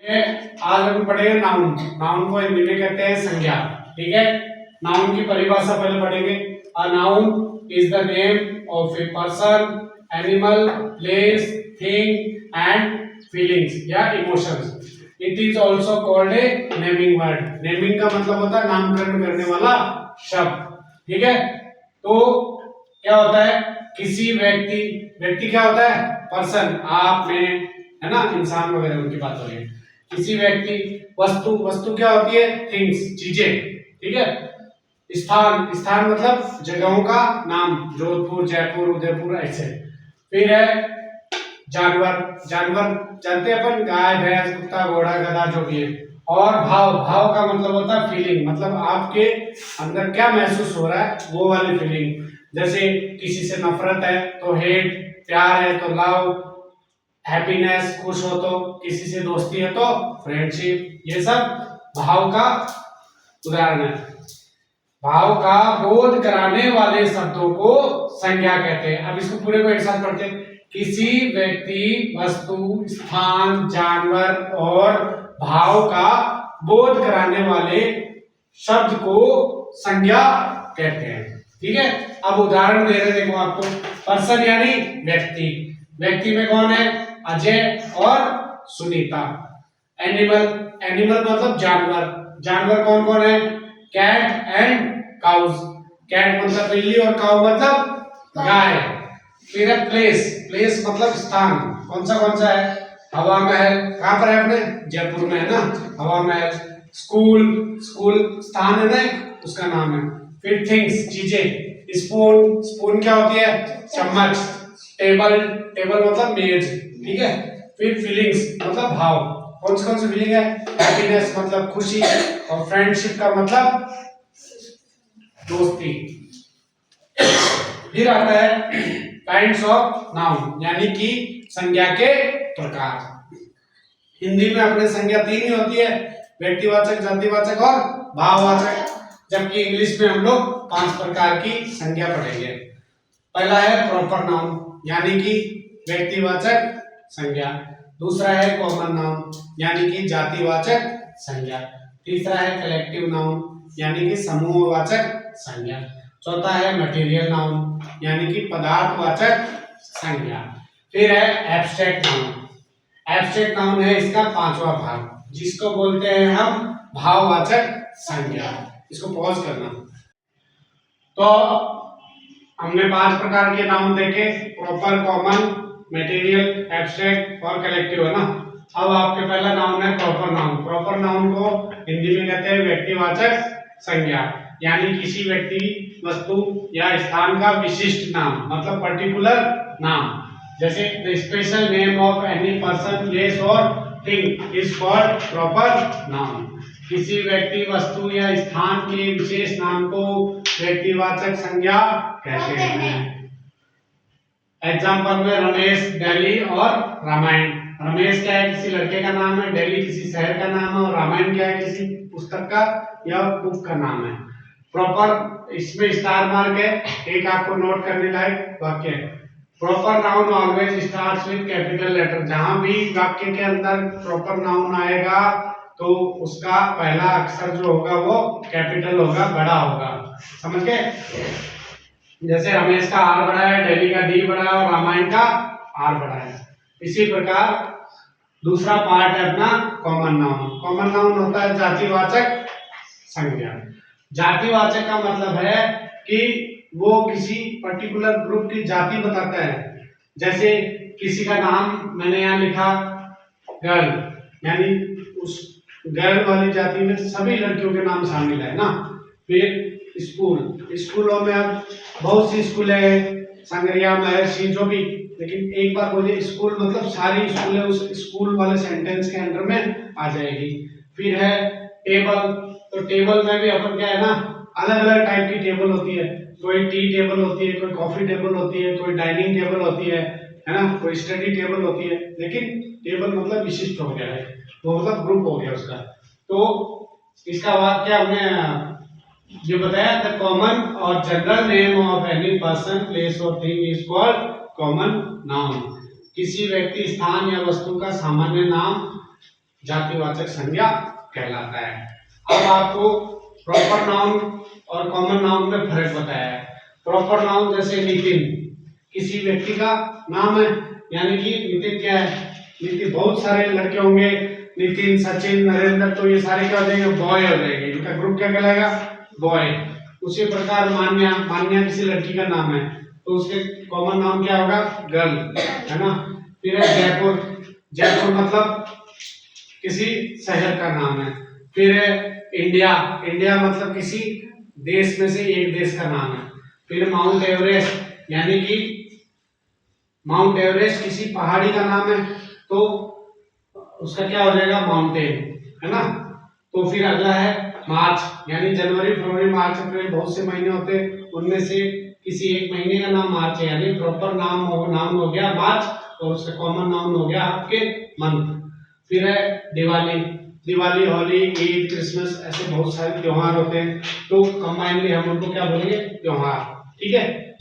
ये आज हम पढ़ेंगे नाउन। नाउन को हिंदी में कहते हैं संज्ञा। ठीक है, नाउन की परिभाषा पहले पढ़ेंगे। A noun is the name of a person, animal, place, thing and feelings या emotions. It is also called a naming word. Naming का मतलब होता है नामकरण करने वाला शब्द। ठीक है, तो क्या होता है, किसी व्यक्ति, व्यक्ति क्या होता है, पर्सन, आप, मैं, है ना, इंसान वगैरह उनकी बात हो रही है। किसी व्यक्ति, वस्तु, वस्तु क्या होती है, थिंग्स, चीजें। ठीक है, स्थान, स्थान मतलब जगहों का नाम, जोधपुर, जयपुर, उदयपुर, ऐसे। फिर है जानवर, जानवर जानते हैं अपन, गाय, भैंस, कुत्ता, घोड़ा, गधा, जो भी है। और भाव, भाव का मतलब होता है फीलिंग, मतलब आपके अंदर क्या महसूस हो रहा है वो वाली फीलिंग। जैसे किसी से नफरत है तो हेट, प्यार है तो लव, हैप्पीनेस, खुश हो तो, किसी से दोस्ती है तो फ्रेंडशिप। ये सब भाव का उदाहरण है। भाव का बोध कराने वाले शब्दों को संज्ञा कहते हैं। अब इसको पूरे को एक साथ पढ़ते हैं। किसी व्यक्ति, वस्तु, स्थान, जानवर और भाव का बोध कराने वाले शब्द को संज्ञा कहते हैं। ठीक है, अब उदाहरण दे रहे, देखो आपको। पर्सन यानी व्यक्ति, व्यक्ति में कौन है, अजय और सुनीता। एनिमल, एनिमल मतलब जानवर, जानवर कौन कौन है, कैट एंड काउज। कैट मतलब बिल्ली और काउ मतलब गाय। फिर है प्लेस, प्लेस मतलब स्थान, कौन सा है, हवा महल। कहां पर है अपने, जयपुर में है ना, हवा महल। स्कूल, स्कूल स्थान है ना, उसका नाम है। फिर थिंग्स, चीजें। स्पून, स्पून क्या होती है, चम्मच। टेबल, टेबल मतलब मेज। ठीक है, फिर फीलिंग्स मतलब भाव, कौन सी फीलिंग है, हैप्पीनेस मतलब खुशी, और फ्रेंडशिप का मतलब दोस्ती। फिर आता है काइंड्स ऑफ नाउन, यानी कि संज्ञा के प्रकार। हिंदी में अपने संज्ञा तीन ही होती है, व्यक्तिवाचक, जातिवाचक और भाववाचक। जबकि इंग्लिश में हम लोग 5 प्रकार की संज्ञा पढ़ेंगे। पहला है प्रॉपर नाउन, यानी कि व्यक्तिवाचक संज्ञा। दूसरा है कॉमन नाउन, यानी कि जातिवाचक संज्ञा। तीसरा है कलेक्टिव नाउन, यानी कि समूहवाचक संज्ञा। चौथा है मटेरियल नाउन, यानी कि पदार्थवाचक संज्ञा। फिर है एब्स्ट्रैक्ट नाउन। एब्स्ट्रैक्ट नाउन है इसका 5वां भाग, जिसको बोलते हैं हम भाववाचक संज्ञा। इसको पॉज करना। तो हमने 5 प्रकार के नाउन देखे, प्रॉपर, कॉमन, मटेरियल, एब्स्ट्रैक्ट और कलेक्टिव, है ना। अब आपके पहला नाउन है प्रॉपर नाउन। प्रॉपर नाउन को हिंदी में कहते हैं व्यक्तिवाचक संज्ञा, यानी किसी व्यक्ति, वस्तु या स्थान का विशिष्ट नाम, मतलब पर्टिकुलर नाम। जैसे the special name of any person, place और thing is called proper noun. किसी व्यक्ति, वस्तु या स्थान के विशेष नाम को व्यक्तिवाचक संज्ञा कहते हैं। एग्जाम्पल में रमेश, दिल्ली और रामायण। रमेश क्या है, किसी लड़के का नाम है, दिल्ली किसी शहर का नाम है, और रामायण क्या है, किसी पुस्तक का या बुक का नाम है। प्रॉपर, इसमें स्टार मार्क है, एक आपको नोट करने लायक वाक्य है। Proper noun always starts with capital letter. जहां भी वाक्य के अंदर प्रॉपर नाउन आएगा तो उसका पहला अक्षर जो होगा वो कैपिटल होगा, बड़ा होगा। समझ गए? जैसे रमेश का आर बड़ा है, दिल्ली का डी बड़ा है और रामायण का आर बड़ा है। इसी प्रकार दूसरा पार्ट है अपना कॉमन नाउन। कॉमन नाउन होता है जातिवाचक संज्ञा। जातिवाचक का मतलब है कि वो किसी पर्टिकुलर ग्रुप की जाति बताता है। जैसे किसी का नाम मैंने यहाँ लिखा गर्ल, यानी उस गर्ल वाली जाति में सभी लड़कियों के नाम शामिल है ना। फिर स्कूल, स्कूलों में अब बहुत सी स्कूलें हैं, संगरिया, महर्षि, जो भी, लेकिन एक बार बोलिए स्कूल मतलब सारी स्कूलें उस स्कूल वाले सेंटेंस के अंदर में आ जाएगी। फिर है टेबल, तो टेबल में भी अपन क्या है ना, अलग अलग टाइप की टेबल होती है। कोई टी टेबल होती है, कोई कॉफी टेबल होती है, कोई डाइनिंग टेबल होती है ना, कोई स्टडी टेबल होती है। लेकिन टेबल मतलब विशिष्ट हो गया है, वो मतलब ग्रुप हो गया उसका। तो इसका वाक्य हमने ये बताया, द कॉमन और general name of any person, place और thing is called common noun. किसी व्यक्ति, स्थान या वस्तु का सामान्य नाम जातिवाचक संज्ञा कहलाता है। अब आपको प्रॉपर नाउन और कॉमन नाउन में फर्क बताया है। प्रॉपर नाउन जैसे नितिन किसी व्यक्ति का नाम है, यानी कि नितिन क्या है, नितिन बहुत सारे लड़के होंगे, नितिन, सचिन, नरेंद्र, तो ये सारे क्या हो जाएंगे, बॉय हो जाएंगे, इनका ग्रुप क्या कहलाएगा, बॉय। उसी प्रकार मान्या, मान्या किसी लड़की का नाम है तो उसके कॉमन नाम क्या होगा, गर्ल, है ना। फिर है जयपुर, जयपुर मतलब किसी शहर का नाम है। फिर है इंडिया, इंडिया मतलब किसी देश में से एक देश का नाम है। फिर माउंट एवरेस्ट, यानी कि माउंट एवरेस्ट किसी पहाड़ी का नाम है तो उसका क्या हो जाएगा, माउंटेन, है ना। तो फिर अगला है मार्च, यानी जनवरी, फरवरी, मार्च, अप्रैल बहुत से महीने होते हैं, उनमें से किसी एक महीने का नाम मार्च है, यानी प्रॉपर नाम हो गया मार्च और उसका कॉमन नाउन हो गया आपके मंथ। फिर है दिवाली, दिवाली, होली, ईद, क्रिसमस, ऐसे बहुत सारे त्योहार होते हैं तो कंबाइनली हम उनको क्या बोलेंगे, त्योहार, ठीक है।